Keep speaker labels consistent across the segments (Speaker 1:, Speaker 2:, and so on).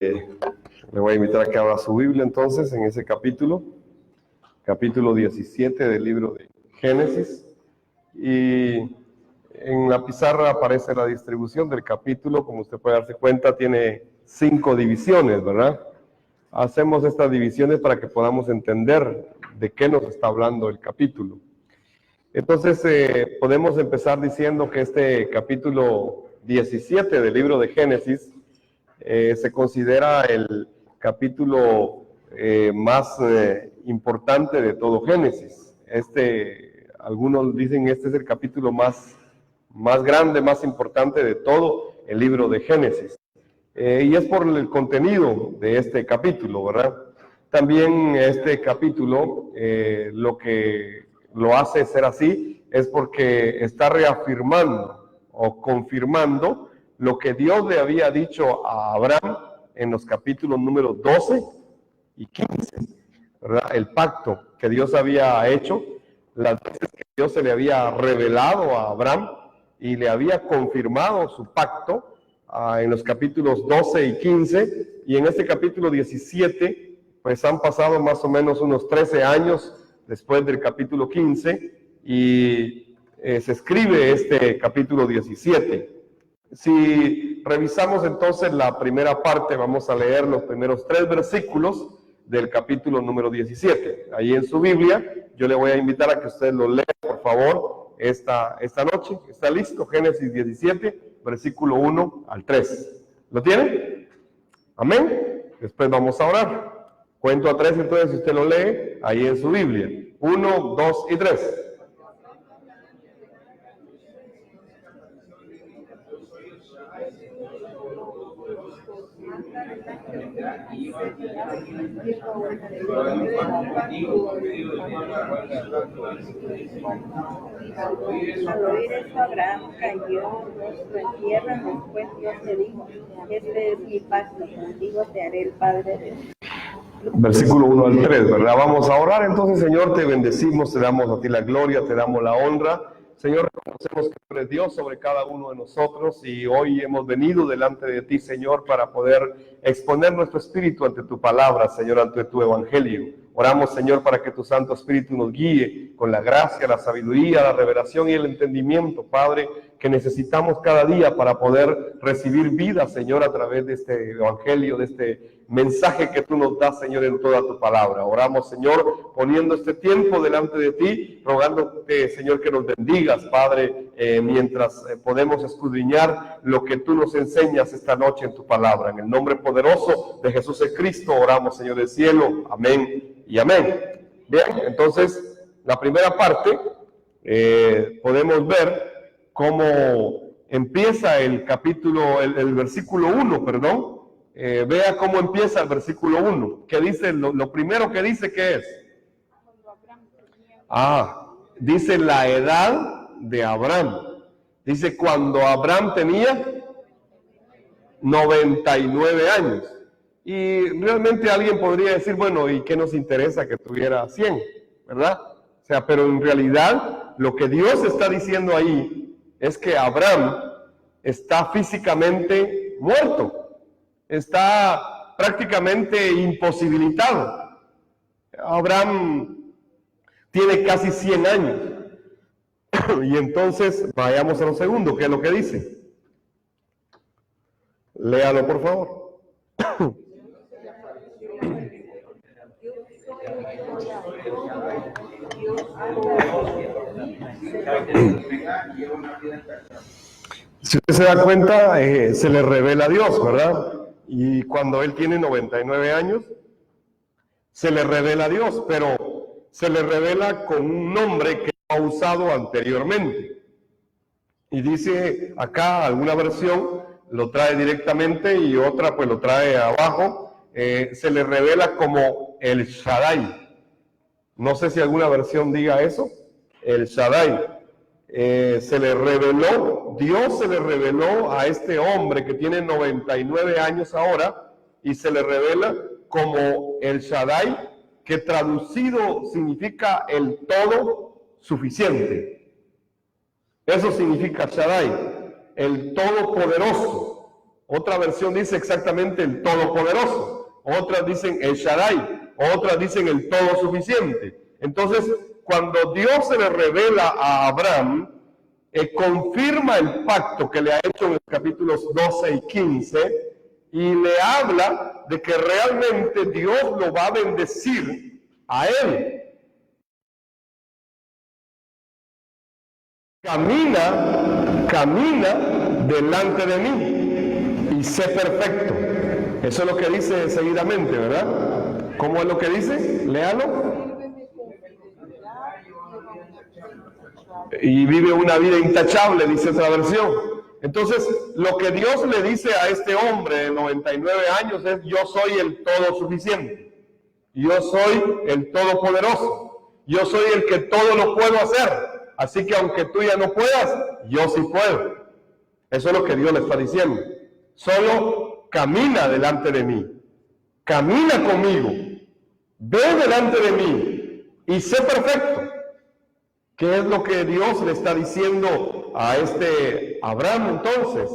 Speaker 1: Le voy a invitar a que abra su Biblia entonces en ese capítulo 17 del libro de Génesis. Y en la pizarra aparece la distribución del capítulo. Como usted puede darse cuenta, tiene 5 divisiones, ¿verdad? Hacemos estas divisiones para que podamos entender de qué nos está hablando el capítulo. Entonces, podemos empezar diciendo que este capítulo 17 del libro de Génesis se considera el capítulo más importante de todo Génesis. Algunos dicen este es el capítulo más grande, más importante de todo el libro de Génesis. Y es por el contenido de este capítulo, ¿verdad? También este capítulo, lo que lo hace ser así, es porque está reafirmando o confirmando lo que Dios le había dicho a Abraham en los capítulos números 12 y 15, ¿verdad? El pacto que Dios había hecho, las veces que Dios se le había revelado a Abraham y le había confirmado su pacto en los capítulos 12 y 15, y en este capítulo 17, pues han pasado más o menos unos 13 años después del capítulo 15, y se escribe este capítulo 17. Si revisamos entonces la primera parte, vamos a leer los primeros 3 versículos del capítulo número 17. Ahí en su Biblia, yo le voy a invitar a que usted lo lea, por favor, esta noche. ¿Está listo? Génesis 17, versículo 1 al 3. ¿Lo tiene? Amén. Después vamos a orar. Cuento a 3, entonces usted lo lee ahí en su Biblia. 1, 2 y 3.
Speaker 2: Al oír esto, Abraham cayó rostro en tierra. Después Dios le dijo: este es mi pacto, contigo te haré el padre de ti.
Speaker 1: Versículo 1 al 3, ¿verdad? Vamos a orar entonces. Señor, te bendecimos, te damos a ti la gloria, te damos la honra. Señor, reconocemos que tú eres Dios sobre cada uno de nosotros, y hoy hemos venido delante de ti, Señor, para poder exponer nuestro espíritu ante tu palabra, Señor, ante tu evangelio. Oramos, Señor, para que tu Santo Espíritu nos guíe con la gracia, la sabiduría, la revelación y el entendimiento, Padre, que necesitamos cada día para poder recibir vida, Señor, a través de este evangelio, de este mensaje que tú nos das, Señor, en toda tu palabra. Oramos, Señor, poniendo este tiempo delante de ti, rogándote, Señor, que nos bendigas, Padre, mientras podemos escudriñar lo que tú nos enseñas esta noche en tu palabra. En el nombre poderoso de Jesús el Cristo oramos, Señor del cielo. Amén y amén. Bien, entonces, la primera parte, podemos ver cómo empieza el capítulo, el versículo 1, perdón. Vea cómo empieza el versículo 1. ¿Qué dice? Lo primero que dice, ¿qué es? Dice la edad de Abraham. Dice cuando Abraham tenía 99 años. Y realmente alguien podría decir, bueno, ¿y qué nos interesa que tuviera 100? ¿Verdad? O sea, pero en realidad lo que Dios está diciendo ahí es que Abraham está físicamente muerto. Está prácticamente imposibilitado. Abraham tiene casi 100 años. Y entonces vayamos a lo segundo, ¿qué es lo que dice? Léalo, por favor. Si usted se da cuenta, se le revela a Dios, ¿verdad? Y cuando él tiene 99 años, se le revela a Dios, pero se le revela con un nombre que ha usado anteriormente. Y dice acá, alguna versión lo trae directamente y otra pues lo trae abajo, se le revela como el Shaddai. No sé si alguna versión diga eso, el Shaddai. Se le reveló, Dios se le reveló a este hombre que tiene 99 años ahora, y se le revela como el Shaddai, que traducido significa el todo suficiente. Eso significa Shaddai, el todopoderoso, Otra versión dice exactamente el Todopoderoso. Otras dicen el Shaddai. Otras dicen el Todo Suficiente. Entonces, cuando Dios se le revela a Abraham, confirma el pacto que le ha hecho en los capítulos 12 y 15 y le habla de que realmente Dios lo va a bendecir a él. Camina delante de mí y sé perfecto. Eso es lo que dice seguidamente, ¿verdad? ¿Cómo es lo que dice? Léalo. Y vive una vida intachable, dice otra versión. Entonces, lo que Dios le dice a este hombre de 99 años es: yo soy el todo suficiente. Yo soy el todopoderoso. Yo soy el que todo lo puedo hacer. Así que aunque tú ya no puedas, yo sí puedo. Eso es lo que Dios le está diciendo. Solo camina delante de mí. Camina conmigo. Ve delante de mí y sé perfecto. ¿Qué es lo que Dios le está diciendo a este Abraham entonces?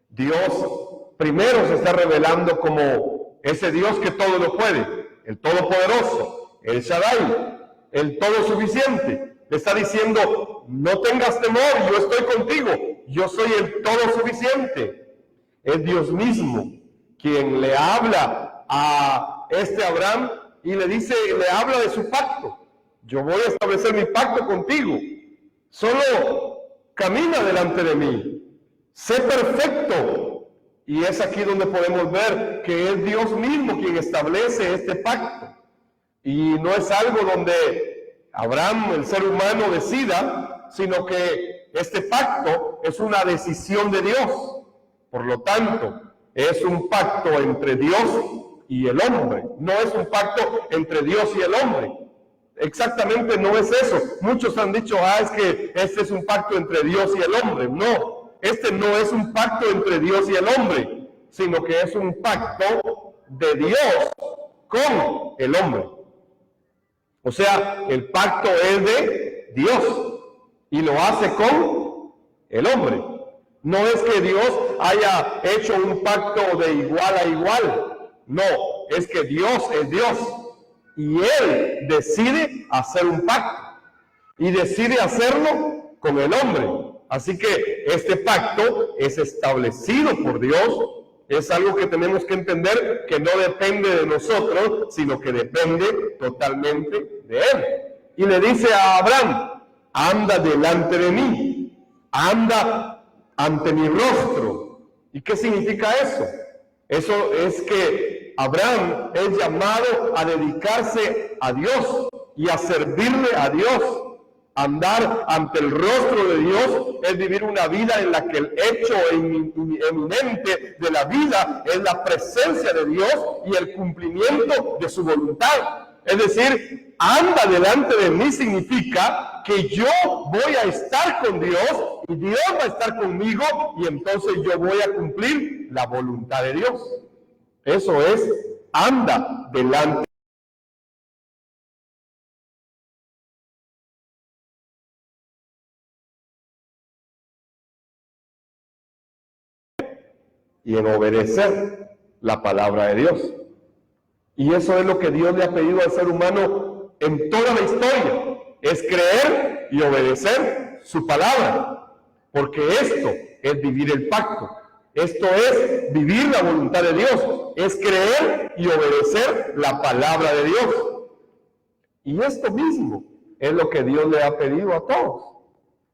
Speaker 1: Dios primero se está revelando como ese Dios que todo lo puede, el Todopoderoso, el Shaddai, el Todo Suficiente. Le está diciendo: no tengas temor, yo estoy contigo, yo soy el Todo Suficiente. Es Dios mismo quien le habla a este Abraham y le dice, le habla de su pacto. Yo voy a establecer mi pacto contigo. Solo camina delante de mí. Sé perfecto. Y es aquí donde podemos ver que es Dios mismo quien establece este pacto. Y no es algo donde Abraham, el ser humano, decida, sino que este pacto es una decisión de Dios. Por lo tanto, es un pacto entre Dios y el hombre. No es un pacto entre Dios y el hombre. Exactamente no es eso. Muchos han dicho, es que este es un pacto entre Dios y el hombre. No, este no es un pacto entre Dios y el hombre, sino que es un pacto de Dios con el hombre. O sea, el pacto es de Dios y lo hace con el hombre. No es que Dios haya hecho un pacto de igual a igual. No, es que Dios es Dios. Y Él decide hacer un pacto y decide hacerlo con el hombre. Así que este pacto es establecido por Dios. Es algo que tenemos que entender, que no depende de nosotros, sino que depende totalmente de Él. Y le dice a Abraham: anda delante de mí, anda ante mi rostro. ¿Y qué significa eso? Eso es que Abraham es llamado a dedicarse a Dios y a servirle a Dios. Andar ante el rostro de Dios es vivir una vida en la que el hecho eminente de la vida es la presencia de Dios y el cumplimiento de su voluntad. Es decir, anda delante de mí significa que yo voy a estar con Dios y Dios va a estar conmigo y entonces yo voy a cumplir la voluntad de Dios. Eso es, anda delante. Y en obedecer la palabra de Dios. Y eso es lo que Dios le ha pedido al ser humano en toda la historia. Es creer y obedecer su palabra. Porque esto es vivir el pacto. Esto es vivir la voluntad de Dios. Es creer y obedecer la palabra de Dios. Y esto mismo es lo que Dios le ha pedido a todos.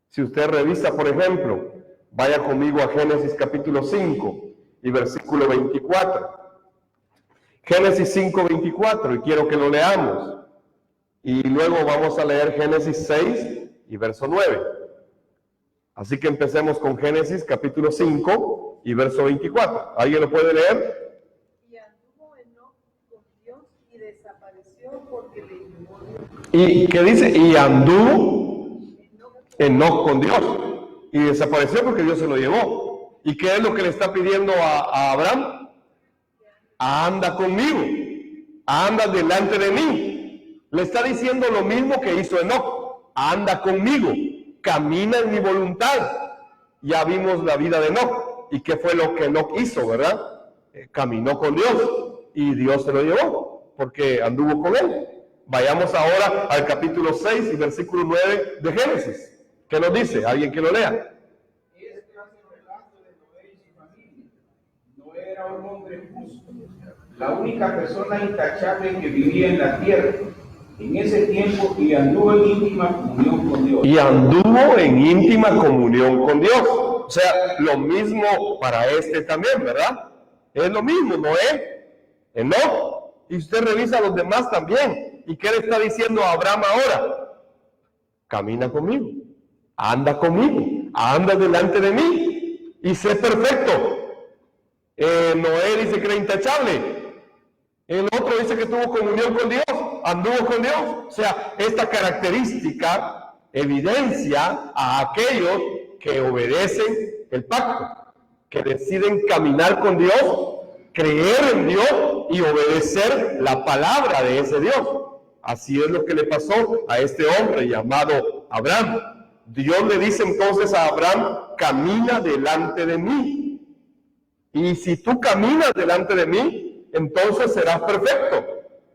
Speaker 1: Si usted revisa, por ejemplo, vaya conmigo a Génesis capítulo 5 y versículo 24. Génesis 5, 24, y quiero que lo leamos. Y luego vamos a leer Génesis 6 y verso 9. Así que empecemos con Génesis capítulo 5 y verso 24. ¿Alguien lo puede leer?
Speaker 2: Y anduvo Enoc con Dios y desapareció porque le llevó Dios.
Speaker 1: ¿Y qué dice? Y anduvo Enoc con Dios y desapareció porque Dios se lo llevó. ¿Y qué es lo que le está pidiendo a Abraham? Anda conmigo, anda delante de mí. Le está diciendo lo mismo que hizo Enoc. Anda conmigo, camina en mi voluntad. Ya vimos la vida de Enoc. ¿Y qué fue lo que no hizo, verdad? Caminó con Dios y Dios se lo llevó porque anduvo con él. Vayamos ahora al capítulo 6 y versículo 9 de Génesis. ¿Qué nos dice? ¿Alguien que lo lea?
Speaker 3: Este hace relato de Noé y su familia. Noé era un hombre justo, la única persona intachable que vivía en la tierra en ese tiempo, y anduvo en íntima comunión con Dios.
Speaker 1: Y anduvo en íntima comunión con Dios. O sea, lo mismo para este también, ¿verdad? Es lo mismo, Noé, Enoc, y usted revisa a los demás también. ¿Y qué le está diciendo a Abraham ahora? Camina conmigo, anda conmigo, anda delante de mí y sé perfecto. Noé dice que era intachable. El otro dice que tuvo comunión con Dios, anduvo con Dios. O sea, esta característica evidencia a aquellos que obedecen el pacto, que deciden caminar con Dios, creer en Dios y obedecer la palabra de ese Dios. Así es lo que le pasó a este hombre llamado Abraham. Dios le dice entonces a Abraham, camina delante de mí. Y si tú caminas delante de mí, entonces serás perfecto.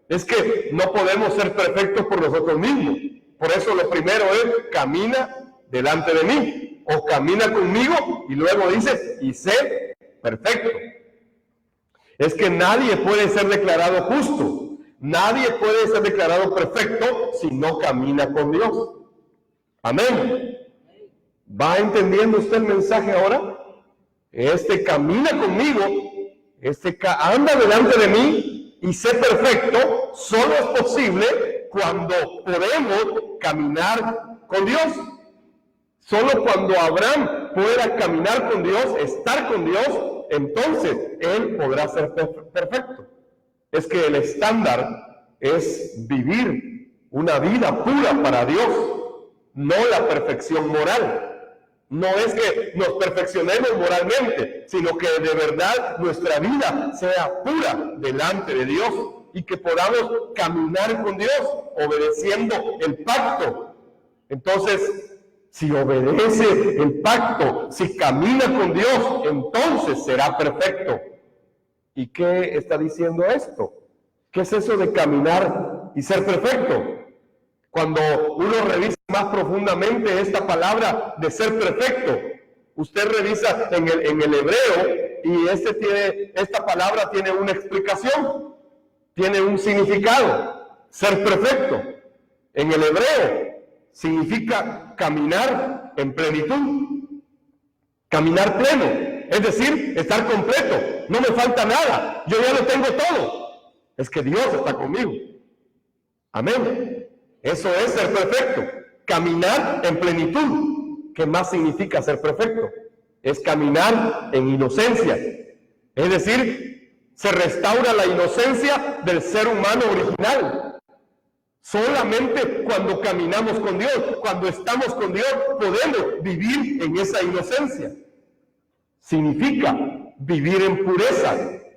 Speaker 1: Es que no podemos ser perfectos por nosotros mismos. Por eso lo primero es, camina delante de mí. O camina conmigo y luego dice, y sé perfecto. Es que nadie puede ser declarado justo. Nadie puede ser declarado perfecto si no camina con Dios. Amén. ¿Va entendiendo usted el mensaje ahora? Este camina conmigo, anda delante de mí y sé perfecto, solo es posible cuando podemos caminar con Dios. Solo cuando Abraham pueda caminar con Dios, estar con Dios, entonces él podrá ser perfecto. Es que el estándar es vivir una vida pura para Dios, no la perfección moral. No es que nos perfeccionemos moralmente, sino que de verdad nuestra vida sea pura delante de Dios y que podamos caminar con Dios obedeciendo el pacto. Entonces, si obedece el pacto, si camina con Dios, entonces será perfecto. ¿Y qué está diciendo esto? ¿Qué es eso de caminar y ser perfecto? Cuando uno revisa más profundamente esta palabra de ser perfecto, usted revisa en el hebreo y esta palabra tiene una explicación, tiene un significado, ser perfecto. En el hebreo significa caminar en plenitud, caminar pleno, es decir, estar completo, no me falta nada, yo ya lo tengo todo. Es que Dios está conmigo. Amén. Eso es ser perfecto. Caminar en plenitud. ¿Qué más significa ser perfecto? Es caminar en inocencia. Es decir, se restaura la inocencia del ser humano original. Solamente cuando caminamos con Dios, cuando estamos con Dios, podemos vivir en esa inocencia. Significa vivir en pureza.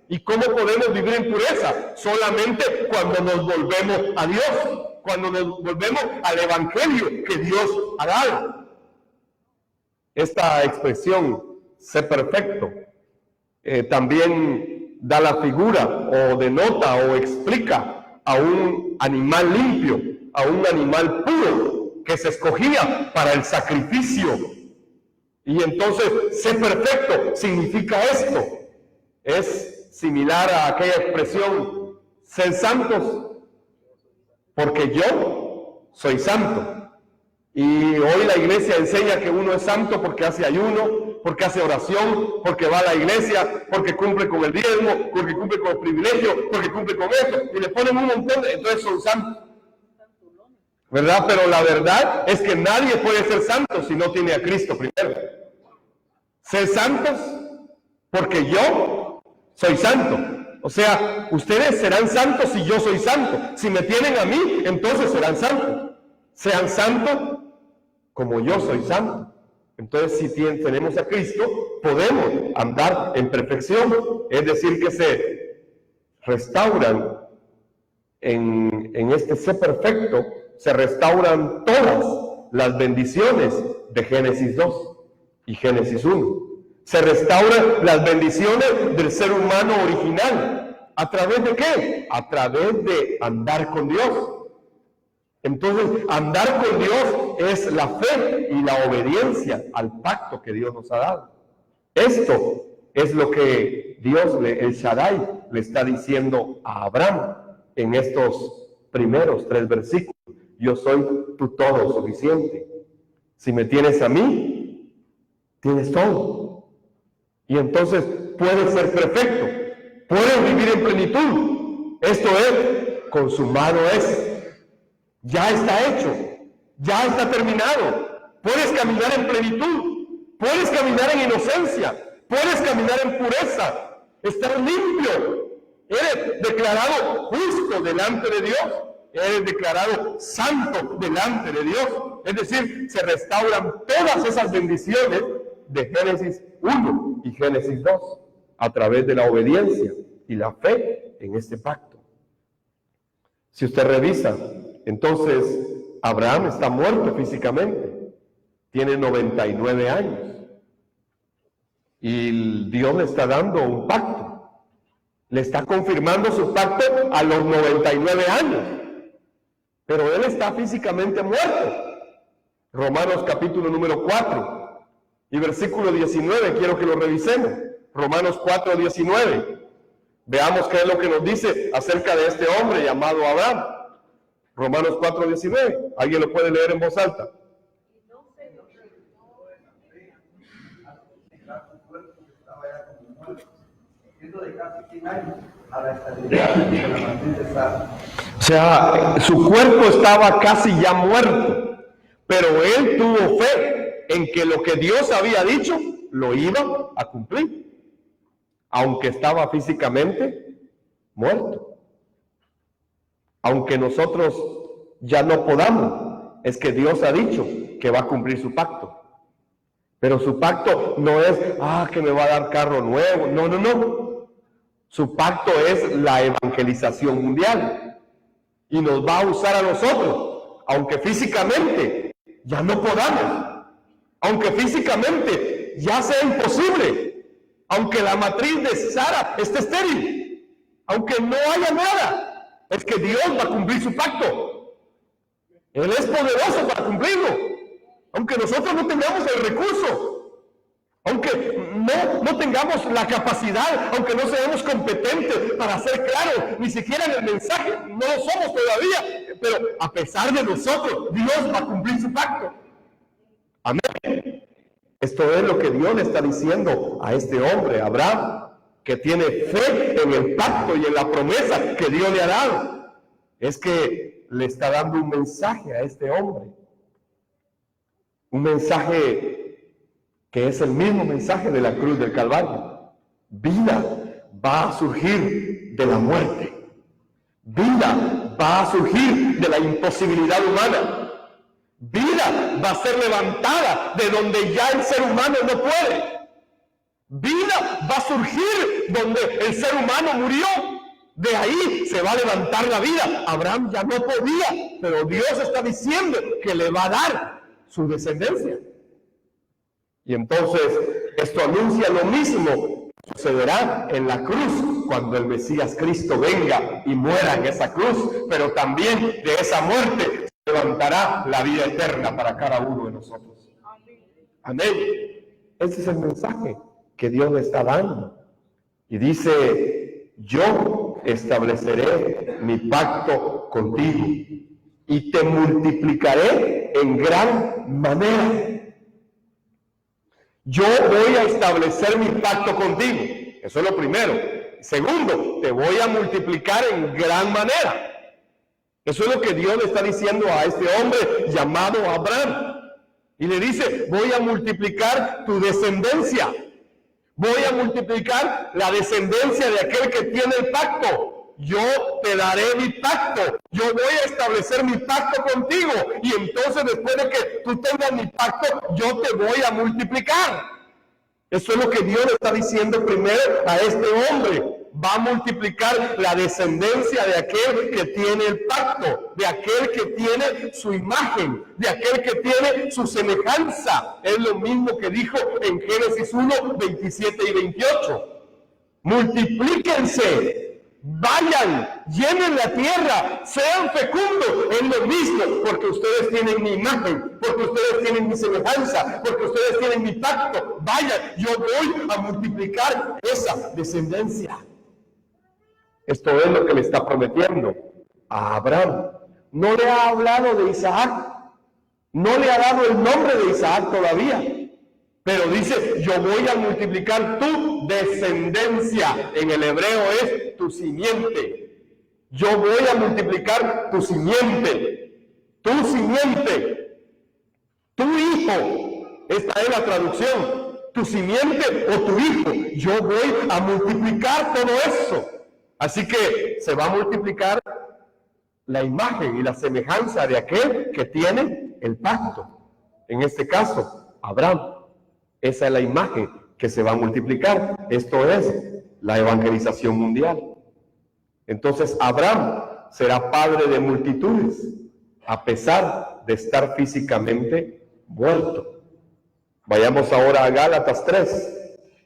Speaker 1: ¿Y cómo podemos vivir en pureza? Solamente cuando nos volvemos a Dios, cuando nos volvemos al Evangelio que Dios ha dado. Esta expresión, ser perfecto, también da la figura o denota o explica a un animal limpio, a un animal puro que se escogía para el sacrificio. Y entonces, ser perfecto significa esto. Es similar a aquella expresión, ser santos, porque yo soy santo. Y hoy la iglesia enseña que uno es santo porque hace ayuno, porque hace oración, porque va a la iglesia, porque cumple con el diezmo, porque cumple con el privilegio, porque cumple con esto, y le ponen un montón de, entonces son santos. ¿Verdad? Pero la verdad es que nadie puede ser santo si no tiene a Cristo primero. Ser santos porque yo soy santo. O sea, ustedes serán santos si yo soy santo. Si me tienen a mí, entonces serán santos. Sean santos como yo soy santo. Entonces, si tenemos a Cristo, podemos andar en perfección. Es decir, que se restauran en este ser perfecto, se restauran todas las bendiciones de Génesis 2 y Génesis 1. Se restauran las bendiciones del ser humano original. ¿A través de qué? A través de andar con Dios. Entonces, andar con Dios es la fe y la obediencia al pacto que Dios nos ha dado. Esto es lo que Dios, el Shaddai, le está diciendo a Abraham en estos primeros 3 versículos. Yo soy tu todo suficiente. Si me tienes a mí, tienes todo. Y entonces puedes ser perfecto. Puedes vivir en plenitud. Esto es, consumado es. Ya está hecho. Ya está terminado. Puedes caminar en plenitud. Puedes caminar en inocencia. Puedes caminar en pureza. Estar limpio. Eres declarado justo delante de Dios. Eres declarado santo delante de Dios. Es decir, se restauran todas esas bendiciones de Génesis 1 y Génesis 2 a través de la obediencia y la fe en este pacto. Si usted revisa, entonces Abraham está muerto físicamente, tiene 99 años y Dios le está dando un pacto, le está confirmando su pacto a los 99 años, pero él está físicamente muerto. Romanos capítulo número 4 y versículo 19, quiero que lo revisemos. Romanos 4, 19. Veamos qué es lo que nos dice acerca de este hombre llamado Abraham. Romanos 4, 19. ¿Alguien lo puede leer en voz alta? O sea, su cuerpo estaba casi ya muerto, pero él tuvo fe en que lo que Dios había dicho lo iba a cumplir, aunque estaba físicamente muerto. Aunque nosotros ya no podamos, es que Dios ha dicho que va a cumplir su pacto. Pero su pacto no es, que me va a dar carro nuevo. No, no, no. Su pacto es la evangelización mundial. Y nos va a usar a nosotros, aunque físicamente ya no podamos. Aunque físicamente ya sea imposible. Aunque la matriz de Sara esté estéril. Aunque no haya nada. Es que Dios va a cumplir su pacto. Él es poderoso para cumplirlo. Aunque nosotros no tengamos el recurso, aunque no tengamos la capacidad, aunque no seamos competentes para ser claros, ni siquiera en el mensaje, no lo somos todavía, pero a pesar de nosotros, Dios va a cumplir su pacto. Amén. Esto es lo que Dios le está diciendo a este hombre, Abraham, que tiene fe en el pacto y en la promesa que Dios le ha dado. Es que le está dando un mensaje a este hombre. Un mensaje que es el mismo mensaje de la cruz del Calvario. Vida va a surgir de la muerte. Vida va a surgir de la imposibilidad humana. Vida va a ser levantada de donde ya el ser humano no puede. Vida va a surgir donde el ser humano murió. De ahí se va a levantar la vida. Abraham ya no podía, pero Dios está diciendo que le va a dar su descendencia. Y entonces esto anuncia lo mismo que sucederá en la cruz cuando el Mesías Cristo venga y muera en esa cruz, pero también de esa muerte se levantará la vida eterna para cada uno de nosotros. Amén. Ese es el mensaje que Dios le está dando. Y dice, yo estableceré mi pacto contigo y te multiplicaré en gran manera. Yo voy a establecer mi pacto contigo. Eso es lo primero. Segundo, te voy a multiplicar en gran manera. Eso es lo que Dios le está diciendo a este hombre llamado Abraham. Y le dice, voy a multiplicar tu descendencia. Voy a multiplicar la descendencia de aquel que tiene el pacto. Yo te daré mi pacto, yo voy a establecer mi pacto contigo y entonces después de que tú tengas mi pacto, yo te voy a multiplicar. Eso es lo que Dios le está diciendo primero a este hombre va a multiplicar la descendencia de aquel que tiene el pacto, de aquel que tiene su imagen, de aquel que tiene su semejanza. Es lo mismo que dijo en Génesis 1, 27 y 28. Multiplíquense, vayan, llenen la tierra, sean fecundos. Es lo mismo, porque ustedes tienen mi imagen, porque ustedes tienen mi semejanza, porque ustedes tienen mi pacto. Vayan, yo voy a multiplicar esa descendencia. Esto es lo que le está prometiendo a Abraham. No le ha hablado de Isaac, no le ha dado el nombre de Isaac todavía, pero dice, yo voy a multiplicar tu descendencia. En el hebreo es tu simiente. Yo voy a multiplicar tu simiente, tu hijo. Esta es la traducción, tu simiente o tu hijo. Yo voy a multiplicar todo eso. Así que se va a multiplicar la imagen y la semejanza de aquel que tiene el pacto. En este caso, Abraham. Esa es la imagen que se va a multiplicar. Esto es la evangelización mundial. Entonces, Abraham será padre de multitudes, a pesar de estar físicamente muerto. Vayamos ahora a Gálatas 3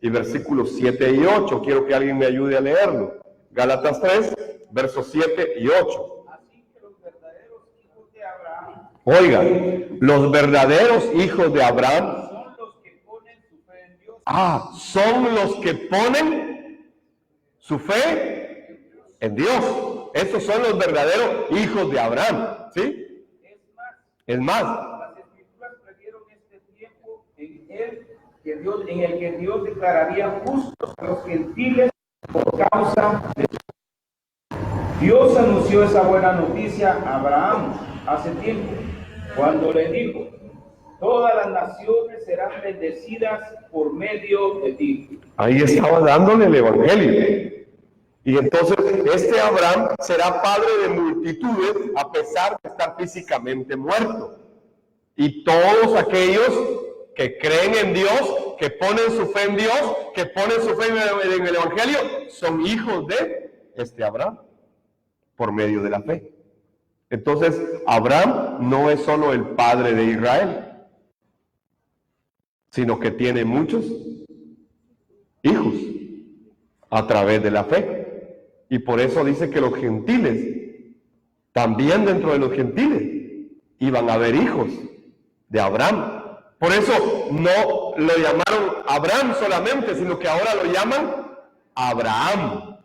Speaker 1: y versículos 7 y 8. Quiero que alguien me ayude a leerlo. Gálatas 3, versos 7 y 8.
Speaker 3: Así que los verdaderos hijos de Abraham,
Speaker 1: Oigan, los verdaderos hijos de Abraham son los que ponen su fe en Dios. Estos son los verdaderos hijos de Abraham, ¿sí? Es más,
Speaker 3: las escrituras previeron este tiempo en el que Dios declararía justos a los gentiles por causa de Dios anunció esa buena noticia a Abraham hace tiempo, cuando le dijo, todas las naciones serán bendecidas por medio de ti.
Speaker 1: Ahí estaba dándole el evangelio. Y entonces este Abraham será padre de multitudes a pesar de estar físicamente muerto. Y todos aquellos que creen en Dios, que ponen su fe en Dios, que ponen su fe en el evangelio, son hijos de este Abraham por medio de la fe. Entonces Abraham no es solo el padre de Israel, sino que tiene muchos hijos a través de la fe. Y por eso dice que los gentiles, también dentro de los gentiles, iban a haber hijos de Abraham. Por eso no lo llamaron Abraham solamente, sino que ahora lo llaman Abraham.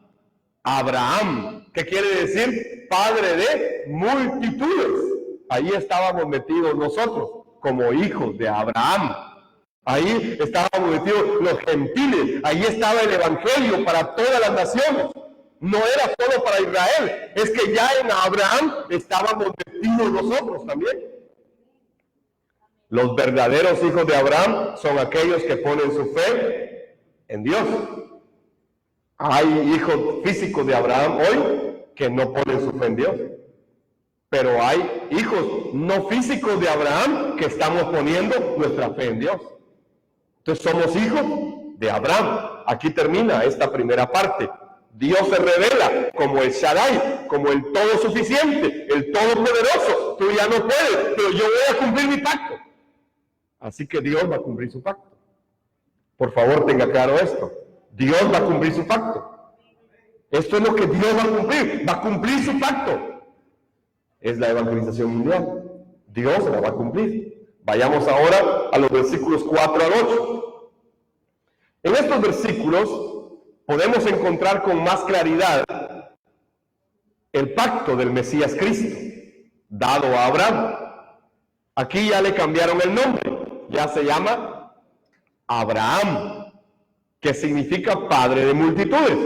Speaker 1: Abraham, ¿qué quiere decir? Padre de multitudes. Ahí estábamos metidos nosotros, como hijos de Abraham. Ahí estábamos metidos los gentiles, ahí estaba el evangelio para todas las naciones. No era solo para Israel, es que ya en Abraham estábamos metidos nosotros también. Los verdaderos hijos de Abraham son aquellos que ponen su fe en Dios. Hay hijos físicos de Abraham hoy que no ponen su fe en Dios. Pero hay hijos no físicos de Abraham que estamos poniendo nuestra fe en Dios. Entonces somos hijos de Abraham. Aquí termina esta primera parte. Dios se revela como el Shaddai, como el todo suficiente, el todopoderoso. Tú ya no puedes, pero yo voy a cumplir mi pacto. Así que Dios va a cumplir su pacto. Por favor, tenga claro esto. Dios va a cumplir su pacto. Esto es lo que Dios va a cumplir su pacto. Es la evangelización mundial. Dios la va a cumplir. Vayamos ahora a los versículos 4 al 8. En estos versículos podemos encontrar con más claridad el pacto del Mesías Cristo, dado a Abraham. Aquí ya le cambiaron el nombre, ya se llama Abraham, que significa padre de multitudes.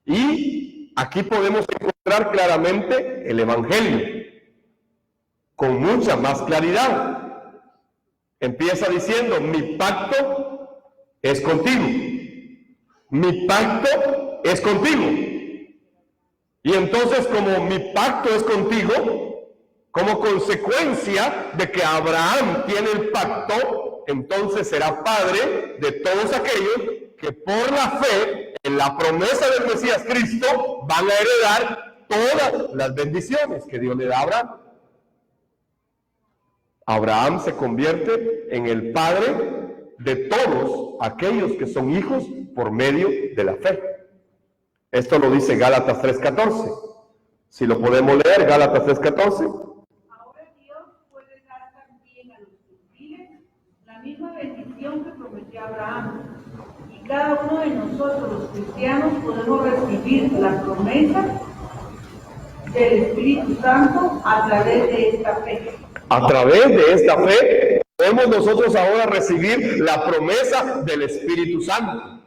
Speaker 1: Y aquí podemos encontrar claramente el Evangelio, con mucha más claridad. Empieza diciendo, mi pacto es contigo. Mi pacto es contigo. Y entonces, como mi pacto es contigo, como consecuencia de que Abraham tiene el pacto, entonces será padre de todos aquellos que por la fe en la promesa del Mesías Cristo van a heredar todas las bendiciones que Dios le da a Abraham. Abraham se convierte en el padre de todos aquellos que son hijos por medio de la fe. Esto lo dice Gálatas 3:14. Si lo podemos leer, Gálatas 3:14.
Speaker 4: Ahora Dios puede dar también a los gentiles la misma bendición que prometió a Abraham. Y cada uno de nosotros, los cristianos, podemos recibir la promesa del Espíritu Santo a través de esta fe.
Speaker 1: A través de esta fe podemos nosotros ahora recibir la promesa del Espíritu Santo.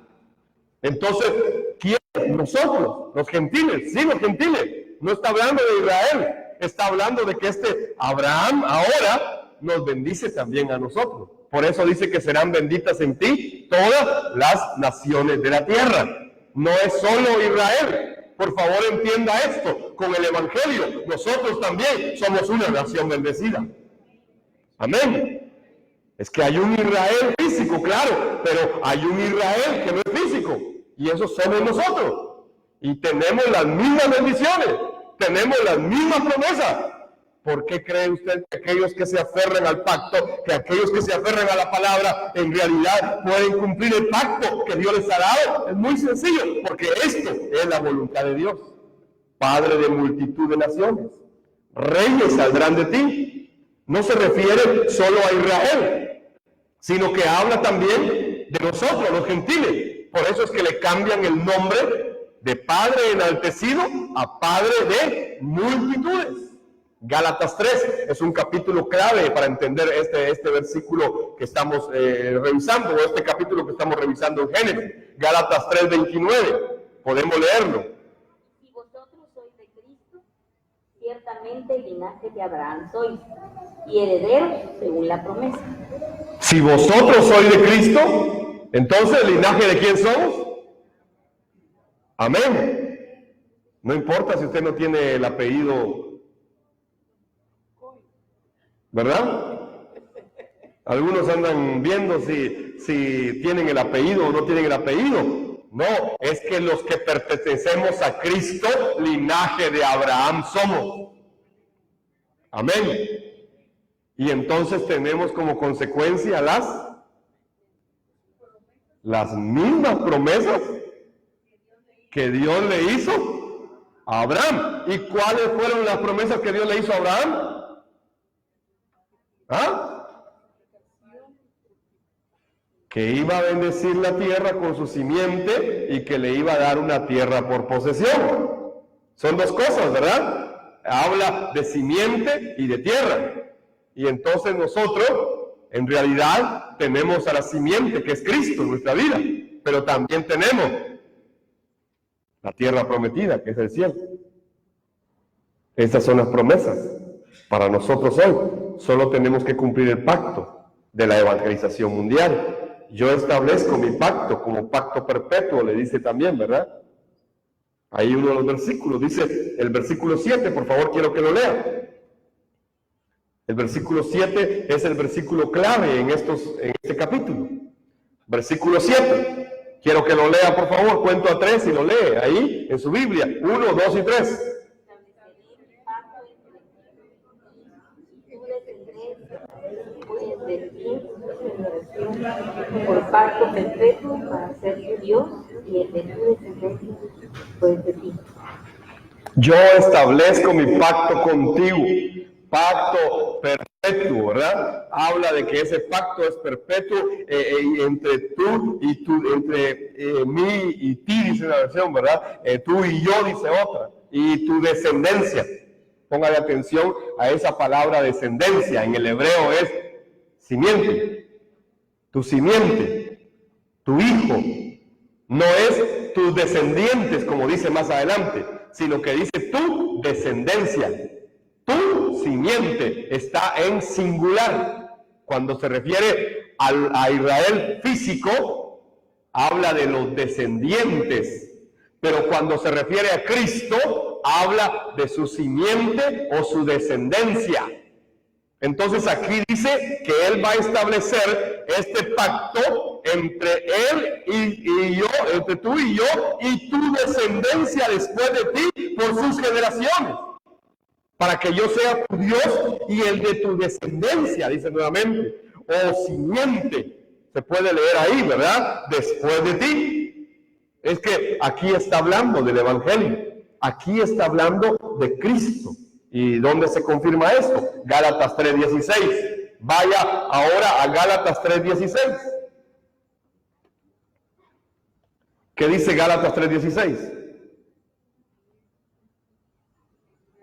Speaker 1: Entonces, ¿quién? Nosotros, los gentiles. Sí, los gentiles. No está hablando de Israel. Está hablando de que este Abraham ahora nos bendice también a nosotros. Por eso dice que serán benditas en ti todas las naciones de la tierra. No es solo Israel. Por favor, entienda esto. Con el Evangelio, nosotros también somos una nación bendecida. Amén. Es que hay un Israel físico, claro, pero hay un Israel que no es físico. Y eso somos nosotros. Y tenemos las mismas bendiciones. Tenemos las mismas promesas. ¿Por qué cree usted que aquellos que se aferran al pacto, que aquellos que se aferran a la palabra, en realidad pueden cumplir el pacto que Dios les ha dado? Es muy sencillo, porque esto es la voluntad de Dios. Padre de multitud de naciones, reyes saldrán de ti. No se refiere solo a Israel, sino que habla también de nosotros, los gentiles. Por eso es que le cambian el nombre de Padre enaltecido a Padre de multitudes. Gálatas 3 es un capítulo clave para entender este versículo que estamos revisando, o este capítulo que estamos revisando en Génesis. Gálatas 3:29, podemos leerlo.
Speaker 5: Si vosotros sois de Cristo, ciertamente el linaje de Abraham sois, y herederos según la promesa.
Speaker 1: Si vosotros sois de Cristo, entonces el linaje de quién somos. Amén. No importa si usted no tiene el apellido, ¿verdad? Algunos andan viendo si tienen el apellido o no tienen el apellido. No, es que los que pertenecemos a Cristo, linaje de Abraham somos. Amén. Y entonces tenemos como consecuencia las mismas promesas que Dios le hizo a Abraham. ¿Y cuáles fueron las promesas que Dios le hizo a Abraham? Que iba a bendecir la tierra con su simiente y que le iba a dar una tierra por posesión. Son dos cosas, ¿verdad? Habla de simiente y de tierra. Y entonces nosotros, en realidad, tenemos a la simiente, que es Cristo en nuestra vida, pero también tenemos la tierra prometida, que es el cielo. Estas son las promesas para nosotros hoy. Solo tenemos que cumplir el pacto de la evangelización mundial. Yo establezco mi pacto como pacto perpetuo, le dice también, ¿verdad? Ahí uno de los versículos, dice el versículo 7, por favor, quiero que lo lea. El versículo 7 es el versículo clave en este capítulo. Versículo 7. Quiero que lo lea, por favor, cuento a 3 y lo lee ahí en su Biblia. 1, 2 y 3.
Speaker 5: Por pacto perpetuo para ser tu Dios y el de tu descendencia pues de ti.
Speaker 1: Yo establezco mi pacto contigo, pacto perpetuo, ¿verdad? Habla de que ese pacto es perpetuo entre tú y tú, entre mí y ti, dice una versión, ¿verdad? Tú y yo, dice otra, y tu descendencia. Póngale atención a esa palabra descendencia, en el hebreo es simiente. Tu simiente, tu hijo, no es tus descendientes, como dice más adelante, sino que dice tu descendencia. Tu simiente está en singular. Cuando se refiere a Israel físico, habla de los descendientes. Pero cuando se refiere a Cristo, habla de su simiente o su descendencia. Entonces aquí dice que Él va a establecer este pacto entre él y yo, entre tú y yo, y tu descendencia después de ti por sus generaciones, para que yo sea tu Dios y el de tu descendencia, dice nuevamente, o simiente, se puede leer ahí, ¿verdad? Después de ti. Es que aquí está hablando del Evangelio, aquí está hablando de Cristo. ¿Y dónde se confirma esto? Gálatas 3:16. Vaya ahora a Gálatas 3:16. ¿Qué dice Gálatas 3:16?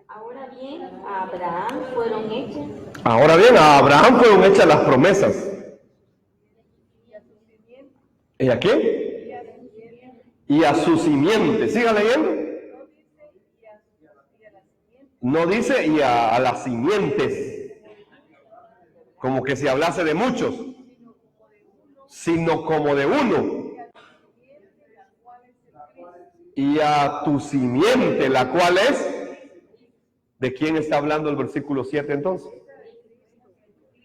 Speaker 5: Ahora bien, a Abraham fueron hechas.
Speaker 1: Ahora bien, a Abraham fueron hechas las promesas. ¿Y a qué? Y a su simiente. Siga leyendo. No dice y a las simientes, como que si hablase de muchos, sino como de uno. Y a tu simiente, la cual es, ¿de quién está hablando el versículo 7 entonces?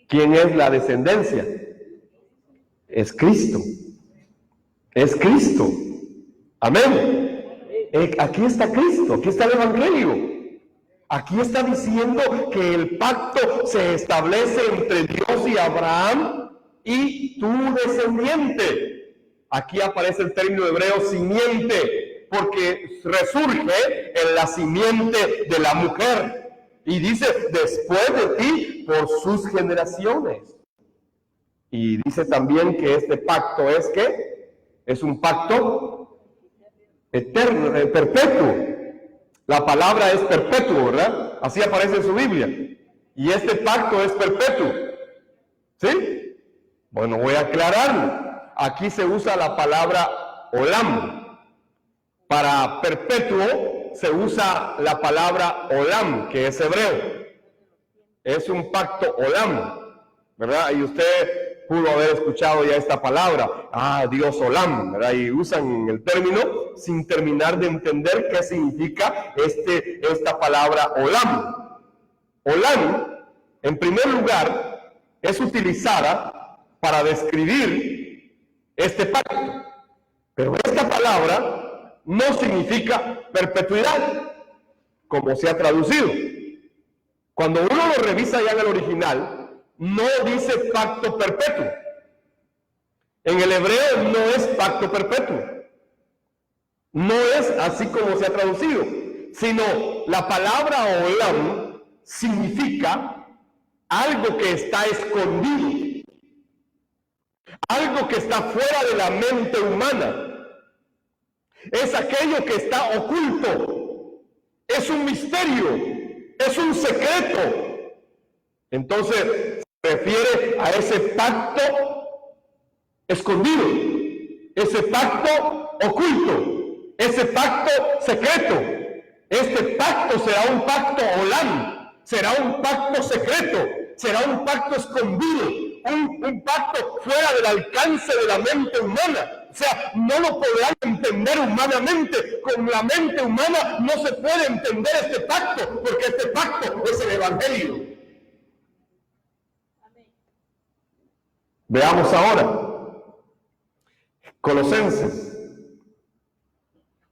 Speaker 1: ¿Quién es la descendencia? Es Cristo. Es Cristo. Amén. Aquí está Cristo, aquí está el Evangelio. Aquí está diciendo que el pacto se establece entre Dios y Abraham y tu descendiente. Aquí aparece el término hebreo simiente, porque resurge en la simiente de la mujer. Y dice, después de ti, por sus generaciones. Y dice también que este pacto es ¿qué? Es un pacto eterno, perpetuo. La palabra es perpetuo, ¿verdad? Así aparece en su Biblia. Y este pacto es perpetuo. ¿Sí? Bueno, voy a aclararlo. Aquí se usa la palabra olam. Para perpetuo se usa la palabra olam, que es hebreo. Es un pacto olam, ¿verdad? Y usted pudo haber escuchado ya esta palabra, Dios olam, ¿verdad? Y usan el término sin terminar de entender qué significa esta palabra olam. Olam, en primer lugar, es utilizada para describir este pacto, pero esta palabra no significa perpetuidad, como se ha traducido. Cuando uno lo revisa ya en el original, no dice pacto perpetuo. En el hebreo no es pacto perpetuo. No es así como se ha traducido, sino la palabra olam significa algo que está escondido, algo que está fuera de la mente humana. Es aquello que está oculto, es un misterio, es un secreto. Entonces se refiere a ese pacto escondido, ese pacto oculto, ese pacto secreto. Este pacto será un pacto olam, será un pacto secreto, será un pacto escondido, un pacto fuera del alcance de la mente humana. O sea, no lo podrán entender humanamente. Con la mente humana no se puede entender este pacto, porque este pacto es el Evangelio. Veamos ahora Colosenses,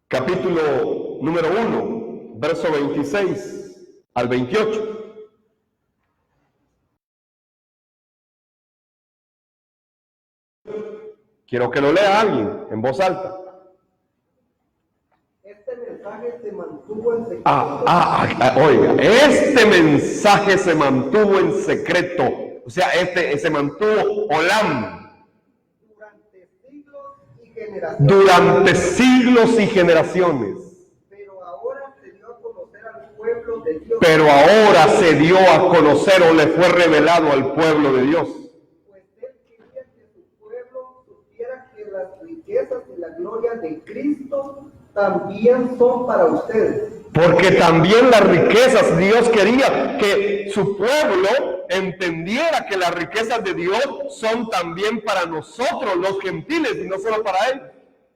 Speaker 1: capítulo número 1, verso 26 al 28. Quiero que lo lea alguien en voz alta.
Speaker 6: Este mensaje se mantuvo en secreto.
Speaker 1: Oiga, este mensaje se mantuvo en secreto. O sea, se mantuvo olam. Durante siglos y generaciones.
Speaker 6: Pero ahora se dio a conocer al pueblo de Dios.
Speaker 1: Pero ahora se dio a conocer o le fue revelado al pueblo de Dios.
Speaker 6: Pues él quería que su pueblo supiera que las riquezas y la gloria de Cristo también son para ustedes.
Speaker 1: Porque también las riquezas, Dios quería que su pueblo entendiera que las riquezas de Dios son también para nosotros, los gentiles, y no solo para él.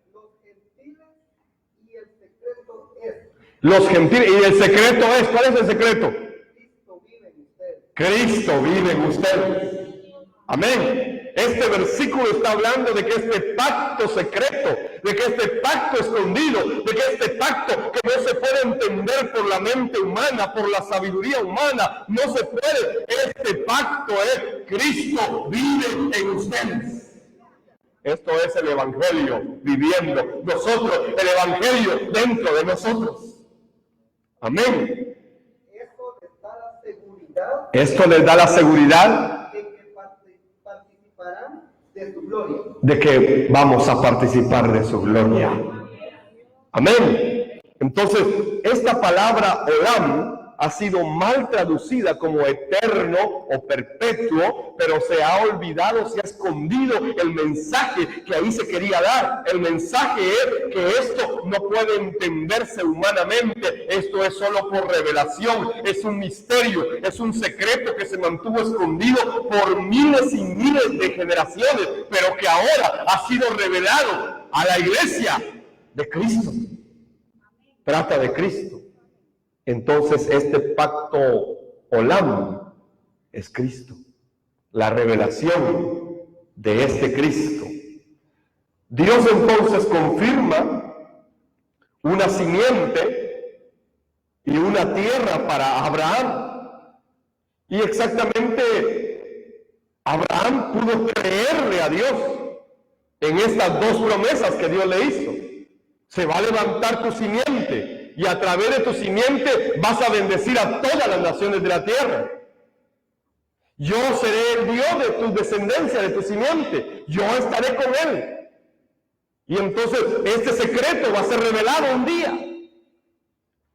Speaker 6: Los gentiles y el secreto es.
Speaker 1: Los gentiles, y el secreto es, ¿cuál es el secreto?
Speaker 6: Cristo vive en ustedes.
Speaker 1: Cristo vive en ustedes. Amén. Este versículo está hablando de que este pacto secreto, de que este pacto escondido, de que este pacto que no se puede entender por la mente humana, por la sabiduría humana, no se puede. Este pacto es Cristo vive en ustedes. Esto es el Evangelio viviendo nosotros, el Evangelio dentro de nosotros. Amén. Esto les da la seguridad
Speaker 6: de que participarán de su gloria.
Speaker 1: De que vamos a participar de su gloria. Amén. Entonces, esta palabra olam ha sido mal traducida como eterno o perpetuo, pero se ha olvidado, se ha escondido el mensaje que ahí se quería dar. El mensaje es que esto no puede entenderse humanamente, esto es solo por revelación, es un misterio, es un secreto que se mantuvo escondido por miles y miles de generaciones, pero que ahora ha sido revelado a la iglesia de Cristo. Trata de Cristo. Entonces este pacto olam es Cristo, la revelación de este Cristo. Dios entonces confirma una simiente y una tierra para Abraham. Y exactamente Abraham pudo creerle a Dios en estas dos promesas que Dios le hizo. Se va a levantar tu simiente y a través de tu simiente vas a bendecir a todas las naciones de la tierra. Yo seré el Dios de tu descendencia, de tu simiente. Yo estaré con él. Y entonces este secreto va a ser revelado un día.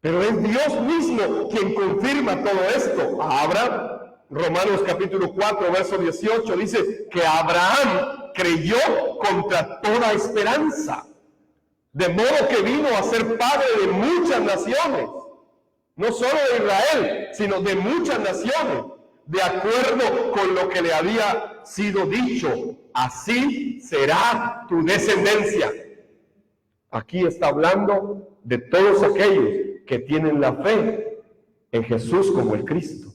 Speaker 1: Pero es Dios mismo quien confirma todo esto a Abraham. Romanos capítulo 4, verso 18 dice que Abraham creyó contra toda esperanza. De modo que vino a ser padre de muchas naciones, no solo de Israel, sino de muchas naciones, de acuerdo con lo que le había sido dicho, así será tu descendencia. Aquí está hablando de todos aquellos que tienen la fe en Jesús como el Cristo.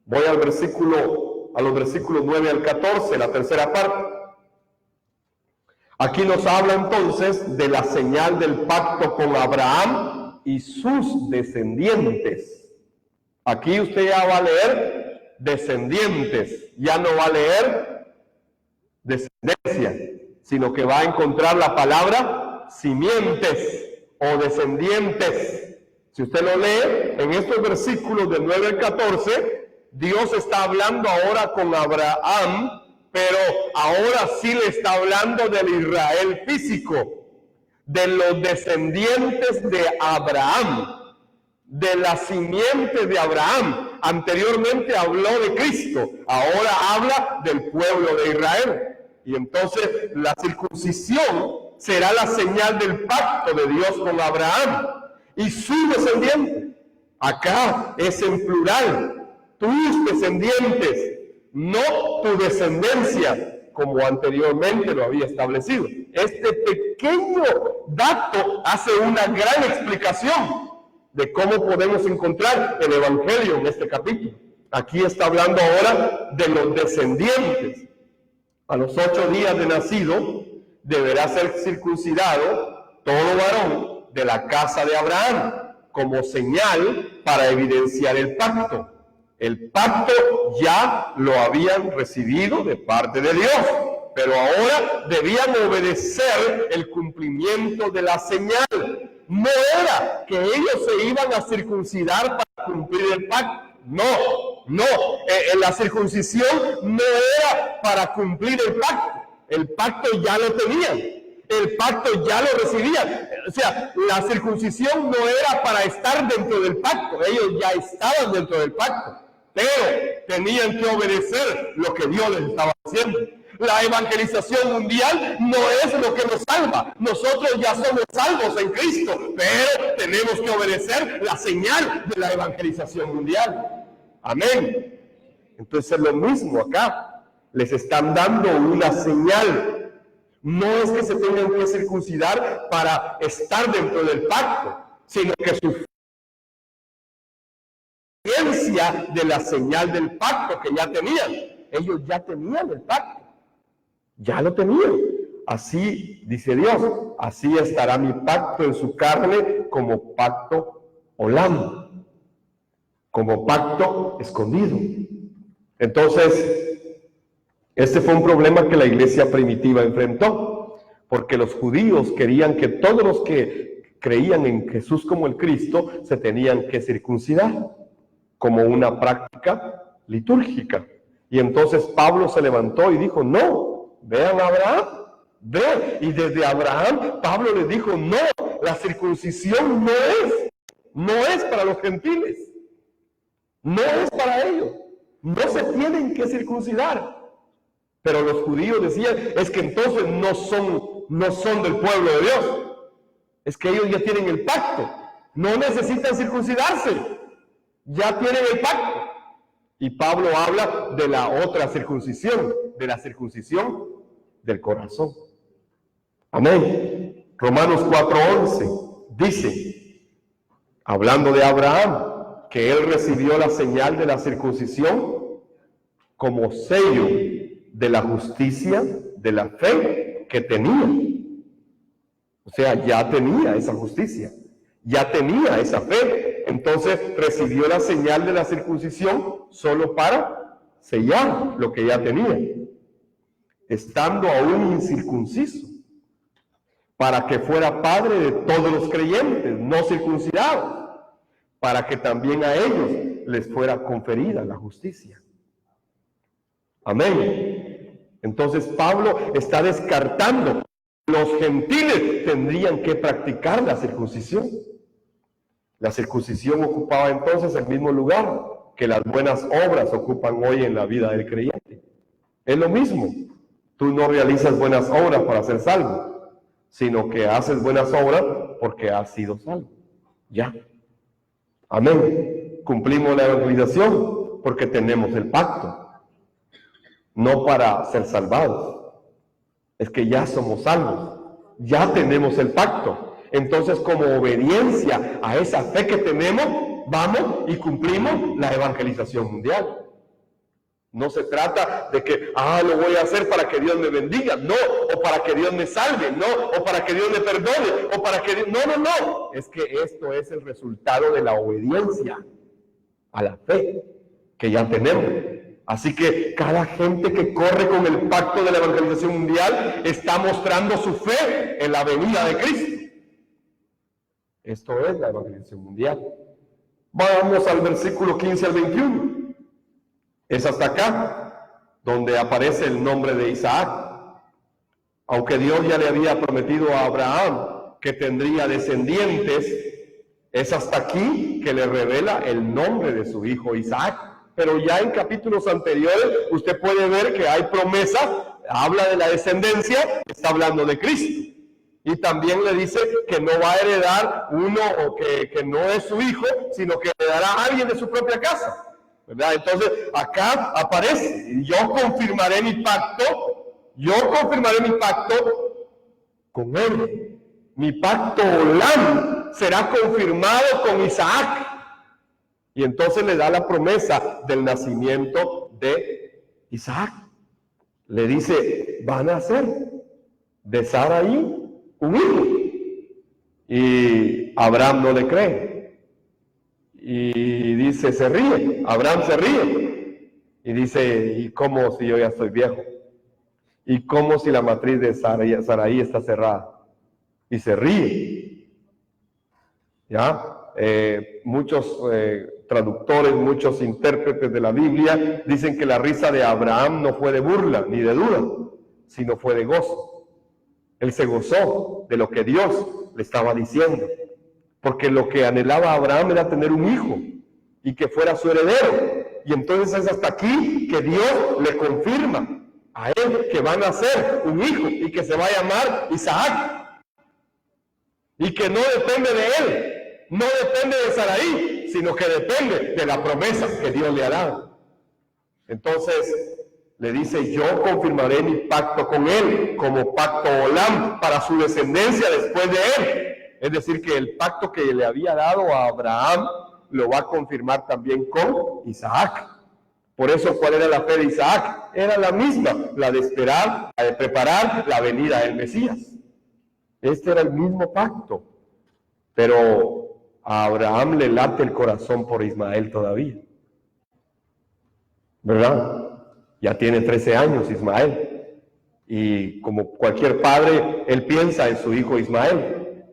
Speaker 1: Voy a los versículos 9 al 14, la tercera parte. Aquí nos habla entonces de la señal del pacto con Abraham y sus descendientes. Aquí usted ya va a leer descendientes, ya no va a leer descendencia, sino que va a encontrar la palabra simientes o descendientes. Si usted lo lee en estos versículos del 9 al 14, Dios está hablando ahora con Abraham, pero ahora sí le está hablando del Israel físico, de los descendientes de Abraham, de la simiente de Abraham. Anteriormente habló de Cristo, ahora habla del pueblo de Israel. Y entonces la circuncisión será la señal del pacto de Dios con Abraham y su descendiente. Acá es en plural, tus descendientes, no tu descendencia, como anteriormente lo había establecido. Este pequeño dato hace una gran explicación de cómo podemos encontrar el Evangelio en este capítulo. Aquí está hablando ahora de los descendientes. A los 8 días de nacido deberá ser circuncidado todo varón de la casa de Abraham, como señal para evidenciar el pacto. El pacto ya lo habían recibido de parte de Dios, pero ahora debían obedecer el cumplimiento de la señal. No era que ellos se iban a circuncidar para cumplir el pacto. No. La circuncisión no era para cumplir el pacto. El pacto ya lo tenían. El pacto ya lo recibían. O sea, la circuncisión no era para estar dentro del pacto. Ellos ya estaban dentro del pacto. Pero tenían que obedecer lo que Dios les estaba haciendo. La evangelización mundial no es lo que nos salva. Nosotros ya somos salvos en Cristo, pero tenemos que obedecer la señal de la evangelización mundial. Amén. Entonces es lo mismo acá. Les están dando una señal. No es que se tengan que circuncidar para estar dentro del pacto, sino que su de la señal del pacto que ya tenían. Ellos ya tenían el pacto. Ya lo tenía. Así, dice Dios, así estará mi pacto en su carne como pacto olam, como pacto escondido. Entonces, este fue un problema que la iglesia primitiva enfrentó, porque los judíos querían que todos los que creían en Jesús como el Cristo se tenían que circuncidar como una práctica litúrgica. Y entonces Pablo se levantó y dijo, no, vean a Abraham, vean. Y desde Abraham, Pablo les dijo, no, la circuncisión no es para los gentiles, no es para ellos, no se tienen que circuncidar. Pero los judíos decían, es que entonces no son del pueblo de Dios, es que ellos ya tienen el pacto, no necesitan circuncidarse, ya tienen el pacto. Y Pablo habla de la otra circuncisión, de la circuncisión del corazón. Amén. Romanos 4:11 dice, hablando de Abraham, que él recibió la señal de la circuncisión como sello de la justicia, de la fe que tenía. O sea, ya tenía esa justicia, ya tenía esa fe. Entonces recibió la señal de la circuncisión solo para sellar lo que ya tenía, estando aún incircunciso, para que fuera padre de todos los creyentes no circuncidados, para que también a ellos les fuera conferida la justicia. Amén. Entonces Pablo está descartando. Los gentiles tendrían que practicar la circuncisión. La circuncisión ocupaba entonces el mismo lugar que las buenas obras ocupan hoy en la vida del creyente. Es lo mismo. Tú no realizas buenas obras para ser salvo, sino que haces buenas obras porque has sido salvo. Ya. Amén. Cumplimos la evangelización porque tenemos el pacto. No para ser salvados. Es que ya somos salvos. Ya tenemos el pacto. Entonces, como obediencia a esa fe que tenemos, vamos y cumplimos la evangelización mundial. No se trata de que, lo voy a hacer para que Dios me bendiga, no, o para que Dios me salve, no, o para que Dios me perdone, o para que Dios... No. Es que esto es el resultado de la obediencia a la fe que ya tenemos. Así que cada gente que corre con el pacto de la evangelización mundial está mostrando su fe en la venida de Cristo. Esto es la evangelización mundial. Vamos al versículo 15 al 21. Es hasta acá donde aparece el nombre de Isaac. Aunque Dios ya le había prometido a Abraham que tendría descendientes, es hasta aquí que le revela el nombre de su hijo Isaac. Pero ya en capítulos anteriores usted puede ver que hay promesa, habla de la descendencia, está hablando de Cristo. Y también le dice que no va a heredar uno o que no es su hijo, sino que heredará a alguien de su propia casa. ¿Verdad? Entonces acá aparece, yo confirmaré mi pacto con él. Mi pacto olam será confirmado con Isaac. Y entonces le da la promesa del nacimiento de Isaac. Le dice, van a nacer de Saraí un hijo. Y Abraham no le cree. Y dice, se ríe. Abraham se ríe. Y dice, ¿y cómo si yo ya estoy viejo? ¿Y cómo si la matriz de Saraí está cerrada? Y se ríe. ¿Ya? Muchos traductores, muchos intérpretes de la Biblia dicen que la risa de Abraham no fue de burla ni de duda, sino fue de gozo. Él se gozó de lo que Dios le estaba diciendo, porque lo que anhelaba Abraham era tener un hijo y que fuera su heredero. Y entonces es hasta aquí que Dios le confirma a él que va a nacer un hijo y que se va a llamar Isaac, y que no depende de él, no depende de Saraí, sino que depende de la promesa que Dios le ha dado. Entonces le dice, yo confirmaré mi pacto con él como pacto olam para su descendencia después de él. Es decir, que el pacto que le había dado a Abraham lo va a confirmar también con Isaac. Por eso, ¿cuál era la fe de Isaac? Era la misma, la de esperar, la de preparar la venida del Mesías. Este era el mismo pacto, pero a Abraham le late el corazón por Ismael todavía, ¿verdad? Ya tiene 13 años Ismael, y como cualquier padre, él piensa en su hijo Ismael.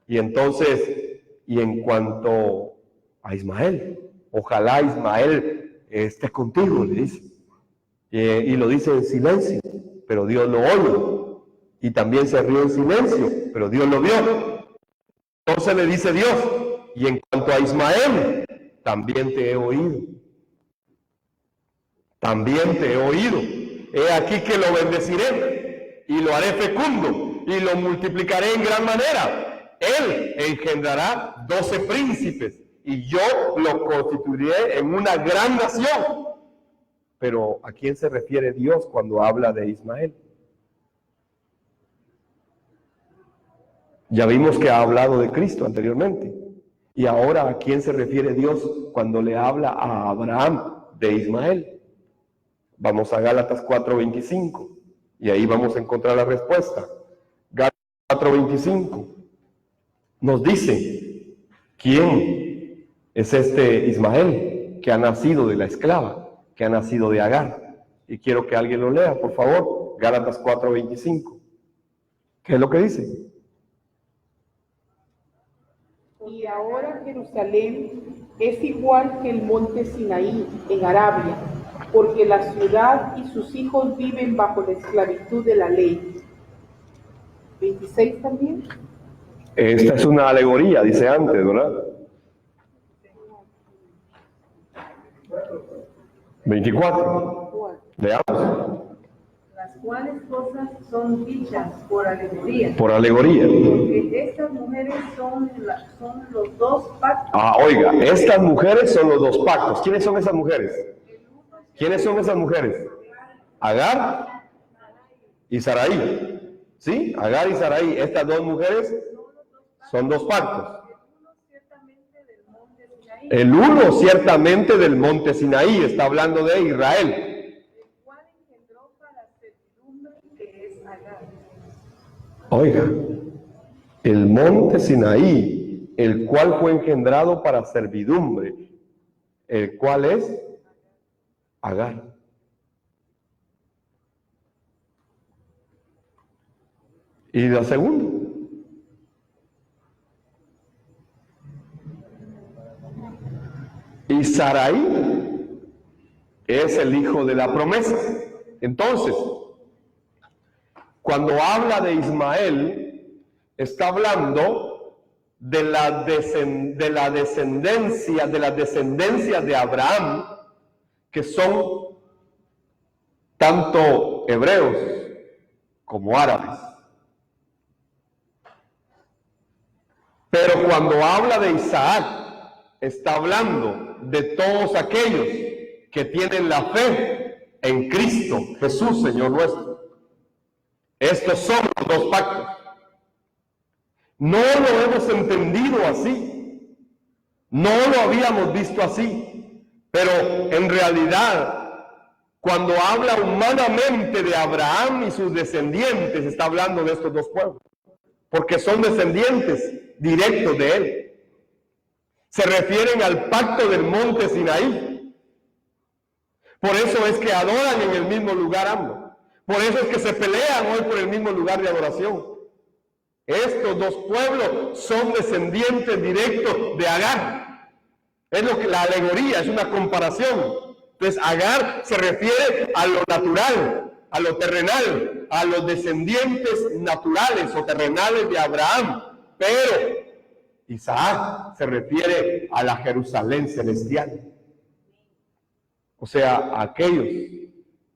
Speaker 1: Y entonces, y en cuanto a Ismael, ojalá Ismael esté contigo, le dice. Y lo dice en silencio, pero Dios lo oye. Y también se rió en silencio, pero Dios lo vio. Entonces le dice Dios, y en cuanto a Ismael, también te he oído. También te he oído. He aquí que lo bendeciré, y lo haré fecundo, y lo multiplicaré en gran manera. Él engendrará 12 príncipes, y yo lo constituiré en una gran nación. Pero ¿a quién se refiere Dios cuando habla de Ismael? Ya vimos que ha hablado de Cristo anteriormente. Y ahora, ¿a quién se refiere Dios cuando le habla a Abraham de Ismael? Vamos a Gálatas 4:25 y ahí vamos a encontrar la respuesta. Gálatas 4:25 nos dice, ¿quién es este Ismael que ha nacido de la esclava, que ha nacido de Agar? Y quiero que alguien lo lea, por favor. Gálatas 4:25. ¿Qué es lo que dice?
Speaker 7: Y ahora Jerusalén es igual que el monte Sinaí en Arabia, porque la ciudad y sus hijos viven bajo la esclavitud de la ley. 26 también.
Speaker 1: Esta es una alegoría, dice antes, ¿verdad? 24. Leamos.
Speaker 4: Las cuales cosas son dichas por alegoría.
Speaker 1: Por alegoría.
Speaker 4: Porque estas mujeres son los dos pactos.
Speaker 1: Oiga, estas mujeres son los dos pactos. ¿Quiénes son esas mujeres? ¿Quiénes son esas mujeres? Agar y Sarai. ¿Sí? Agar y Sarai. Estas dos mujeres son dos pactos. El uno ciertamente del monte Sinaí, está hablando de Israel. Oiga, el monte Sinaí, el cual fue engendrado para servidumbre, el cual es Agar. Y la segunda. Y Sarai es el hijo de la promesa. Entonces, cuando habla de Ismael, está hablando de las descendencias de Abraham, que son tanto hebreos como árabes. Pero cuando habla de Isaac, está hablando de todos aquellos que tienen la fe en Cristo Jesús, Señor nuestro. Estos son los dos pactos. No lo hemos entendido así, no lo habíamos visto así, pero en realidad, cuando habla humanamente de Abraham y sus descendientes, está hablando de estos dos pueblos, porque son descendientes directos de él. Se refieren al pacto del monte Sinaí. Por eso es que adoran en el mismo lugar ambos. Por eso es que se pelean hoy por el mismo lugar de adoración. Estos dos pueblos son descendientes directos de Agar. Es lo que la alegoría, es una comparación. Entonces Agar se refiere a lo natural, a lo terrenal, a los descendientes naturales o terrenales de Abraham. Pero Isaac se refiere a la Jerusalén celestial. O sea, a aquellos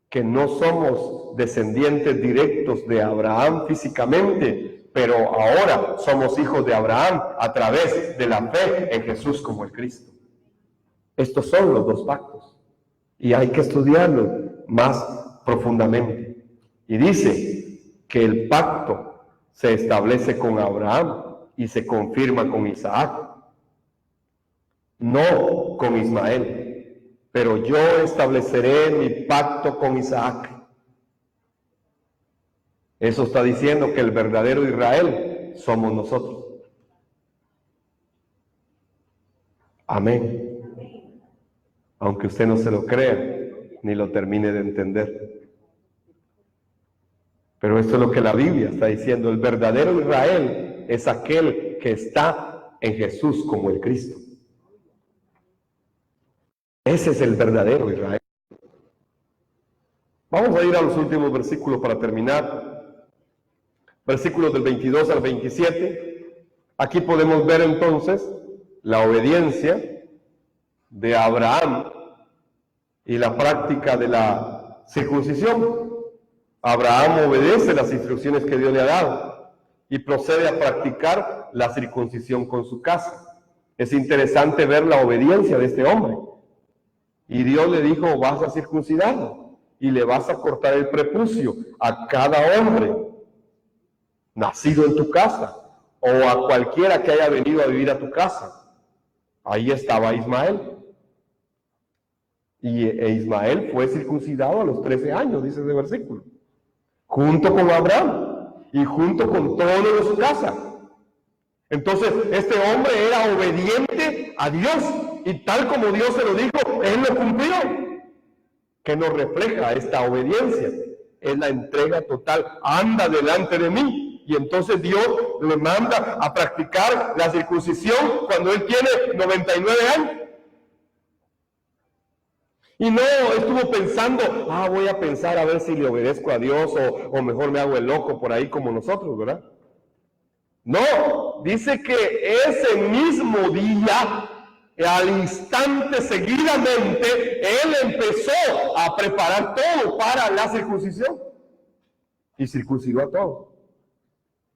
Speaker 1: que no somos descendientes directos de Abraham físicamente, pero ahora somos hijos de Abraham a través de la fe en Jesús como el Cristo. Estos son los dos pactos y hay que estudiarlos más profundamente. Y dice que el pacto se establece con Abraham y se confirma con Isaac, no con Ismael. pero yo estableceré mi pacto con Isaac. Eso está diciendo que el verdadero Israel somos nosotros. Amén. Aunque usted no se lo crea, ni lo termine de entender. Pero esto es lo que la Biblia está diciendo. El verdadero Israel es aquel que está en Jesús como el Cristo. Ese es el verdadero Israel. Vamos a ir a los últimos versículos para terminar. Versículos del 22 al 27. Aquí podemos ver entonces la obediencia de Abraham y la práctica de la circuncisión. Abraham obedece las instrucciones que Dios le ha dado y procede a practicar la circuncisión con su casa. Es interesante ver la obediencia de este hombre. Y Dios le dijo, vas a circuncidarlo y le vas a cortar el prepucio a cada hombre nacido en tu casa o a cualquiera que haya venido a vivir a tu casa. Ahí estaba Ismael. Y Ismael fue circuncidado a los 13 años, dice ese versículo, junto con Abraham y junto con todos los de su casa. Entonces, este hombre era obediente a Dios y tal como Dios se lo dijo, él lo cumplió. ¿Qué nos refleja esta obediencia? Es la entrega total. Anda delante de mí. Y entonces Dios le manda a practicar la circuncisión cuando él tiene 99 años. Y no estuvo pensando, voy a pensar a ver si le obedezco a Dios o mejor me hago el loco por ahí como nosotros, ¿verdad? No, dice que ese mismo día, al instante seguidamente, él empezó a preparar todo para la circuncisión. Y circuncidó a todos.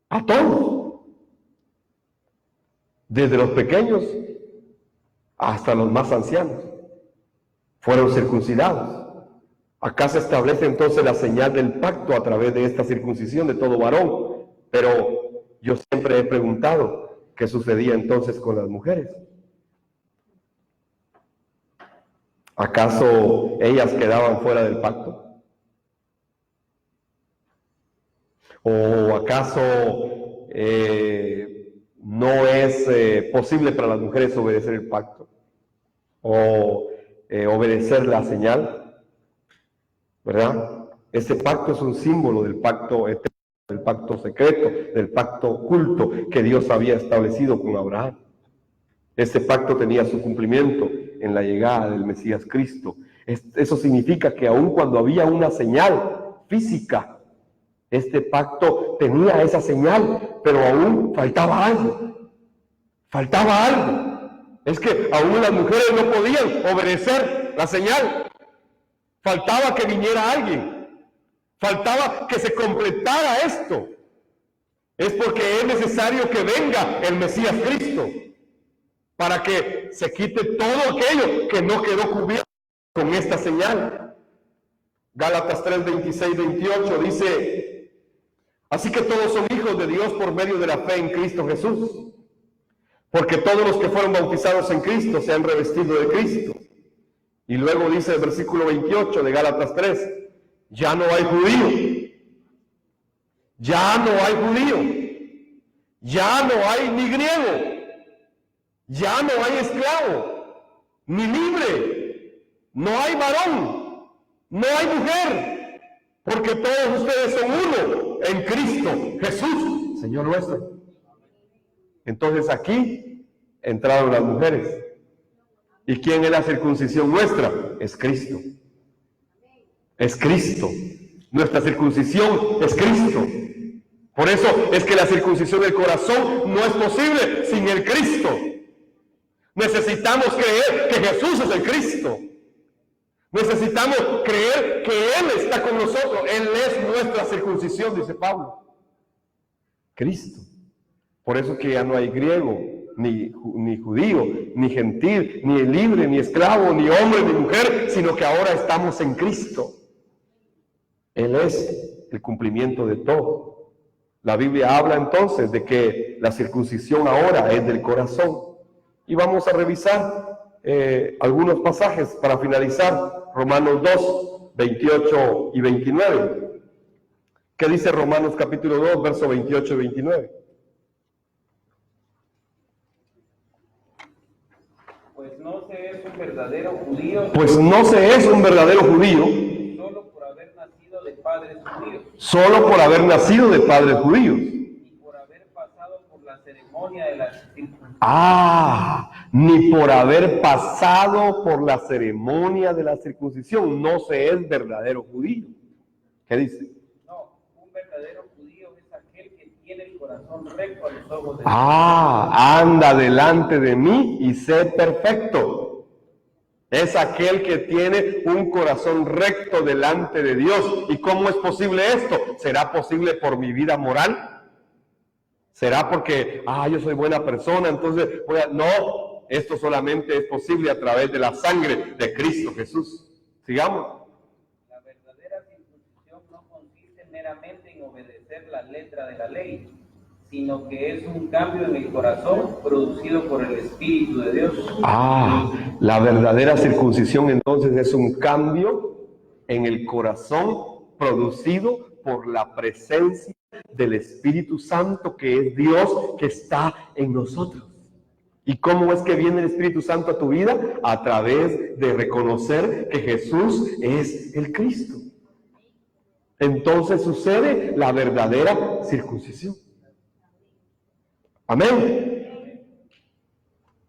Speaker 1: A todos. Desde los pequeños hasta los más ancianos. Fueron circuncidados. Acá se establece entonces la señal del pacto a través de esta circuncisión de todo varón. Pero yo siempre he preguntado qué sucedía entonces con las mujeres. ¿Acaso ellas quedaban fuera del pacto? ¿O acaso no es posible para las mujeres obedecer el pacto? ¿O obedecer la señal? ¿Verdad? Este pacto es un símbolo del pacto eterno, del pacto secreto, del pacto oculto que Dios había establecido con Abraham. Este pacto tenía su cumplimiento en la llegada del Mesías Cristo. Eso significa que aun cuando había una señal física, este pacto tenía esa señal, pero aún faltaba algo. Faltaba algo. Es que aún las mujeres no podían obedecer la señal. Faltaba que viniera alguien. Faltaba que se completara esto. Es porque es necesario que venga el Mesías Cristo para que se quite todo aquello que no quedó cubierto con esta señal. Gálatas 3, 26, 28 dice: así que todos son hijos de Dios por medio de la fe en Cristo Jesús. Porque todos los que fueron bautizados en Cristo se han revestido de Cristo. Y luego dice el versículo 28 de Gálatas 3, ya no hay judío. Ya no hay judío. Ya no hay ni griego. Ya no hay esclavo, ni libre. No hay varón. No hay mujer. Porque todos ustedes son uno en Cristo Jesús, Señor nuestro. Entonces aquí entraron las mujeres. ¿Y quién es la circuncisión nuestra? Es Cristo. Es Cristo. Nuestra circuncisión es Cristo. Por eso es que la circuncisión del corazón no es posible sin el Cristo. Necesitamos creer que Jesús es el Cristo. Necesitamos creer que Él está con nosotros. Él es nuestra circuncisión, dice Pablo. Cristo. Por eso que ya no hay griego, ni judío, ni gentil, ni libre, ni esclavo, ni hombre, ni mujer, sino que ahora estamos en Cristo. Él es el cumplimiento de todo. La Biblia habla entonces de que la circuncisión ahora es del corazón. Y vamos a revisar algunos pasajes para finalizar. Romanos 2, 28 y 29. ¿Qué dice Romanos capítulo 2, verso 28 y 29?
Speaker 3: Pues no se es un verdadero judío.
Speaker 1: Pues no se es un verdadero judío
Speaker 3: Solo por haber nacido de padres judíos.
Speaker 1: solo por haber nacido de padres judíos.
Speaker 3: Y por haber pasado por la ceremonia de la circuncisión.
Speaker 1: Ni por haber pasado por la ceremonia de la circuncisión. No se es verdadero judío. ¿Qué dice?
Speaker 3: No, un verdadero judío es aquel que tiene el corazón recto a los ojos de Dios.
Speaker 1: Anda delante de mí y sé perfecto. Es aquel que tiene un corazón recto delante de Dios. ¿Y cómo es posible esto? ¿Será posible por mi vida moral? ¿Será porque, yo soy buena persona, entonces voy a...? No, esto solamente es posible a través de la sangre de Cristo Jesús. Sigamos.
Speaker 3: La verdadera circuncisión no consiste meramente en obedecer la letra de la ley, sino que es un cambio en el corazón producido por el Espíritu de Dios.
Speaker 1: La verdadera circuncisión entonces es un cambio en el corazón producido por la presencia del Espíritu Santo, que es Dios que está en nosotros. ¿Y cómo es que viene el Espíritu Santo a tu vida? A través de reconocer que Jesús es el Cristo. Entonces sucede la verdadera circuncisión. Amén.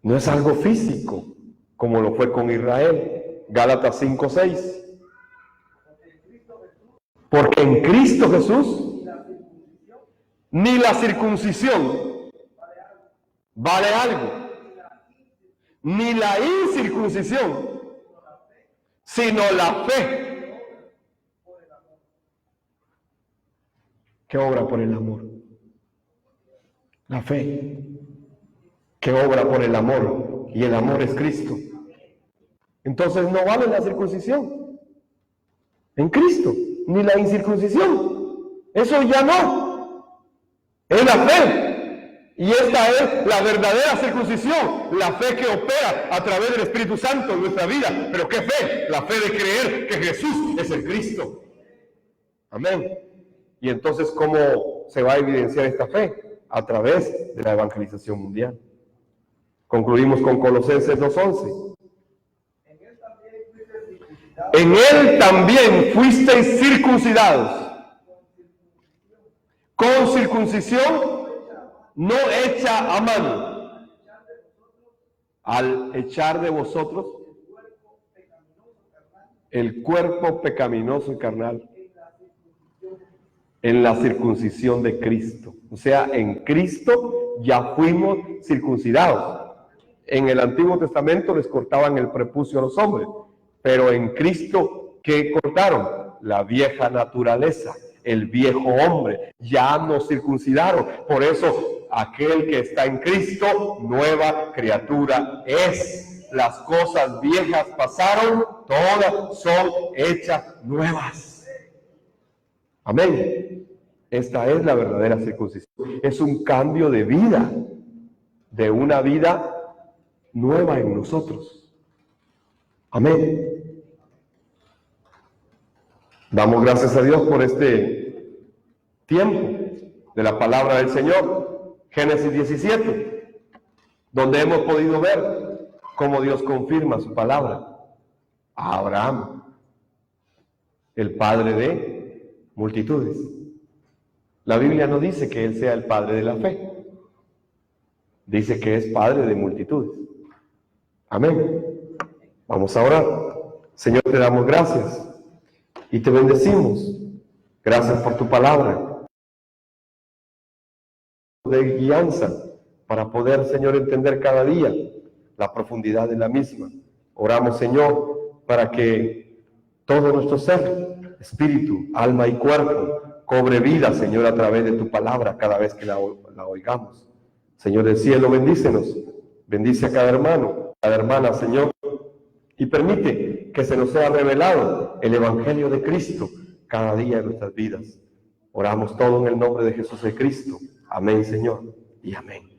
Speaker 1: No es algo físico, como lo fue con Israel. Gálatas 5:6. Porque en Cristo Jesús ni la circuncisión vale algo, ni la incircuncisión, sino la fe que obra por el amor. La fe que obra por el amor, y el amor es Cristo. Entonces no vale la circuncisión en Cristo, ni la incircuncisión. Eso ya no. Es la fe. Y esta es la verdadera circuncisión, la fe que opera a través del Espíritu Santo en nuestra vida. ¿Pero qué fe? La fe de creer que Jesús es el Cristo. Amén. Y entonces, ¿cómo se va a evidenciar esta fe? A través de la evangelización mundial. Concluimos con Colosenses 2:11. En él también fuisteis circuncidados, con circuncisión no hecha a mano, al echar de vosotros el cuerpo pecaminoso y carnal en la circuncisión de Cristo. O sea, en Cristo ya fuimos circuncidados. En el Antiguo Testamento les cortaban el prepucio a los hombres, pero en Cristo, ¿qué cortaron? La vieja naturaleza, el viejo hombre. Ya nos circuncidaron. Por eso, aquel que está en Cristo, nueva criatura es. Las cosas viejas pasaron, todas son hechas nuevas. Amén. Esta es la verdadera circuncisión. Es un cambio de vida, de una vida nueva en nosotros. Amén. Damos gracias a Dios por este tiempo de la palabra del Señor. Génesis 17, donde hemos podido ver cómo Dios confirma su palabra a Abraham, el padre de multitudes. La Biblia no dice que él sea el padre de la fe, dice que es padre de multitudes. Amén. Vamos a orar. Señor, te damos gracias y te bendecimos. Gracias por tu palabra de guianza para poder, Señor, entender cada día la profundidad de la misma. Oramos, Señor, para que todo nuestro ser, espíritu, alma y cuerpo, cobre vida, Señor, a través de tu palabra cada vez que la oigamos. Señor del cielo, bendícenos. Bendice a cada hermano, cada hermana, Señor, y permite que se nos sea revelado el Evangelio de Cristo cada día en nuestras vidas. Oramos todo en el nombre de Jesús de Cristo. Amén, Señor, y amén.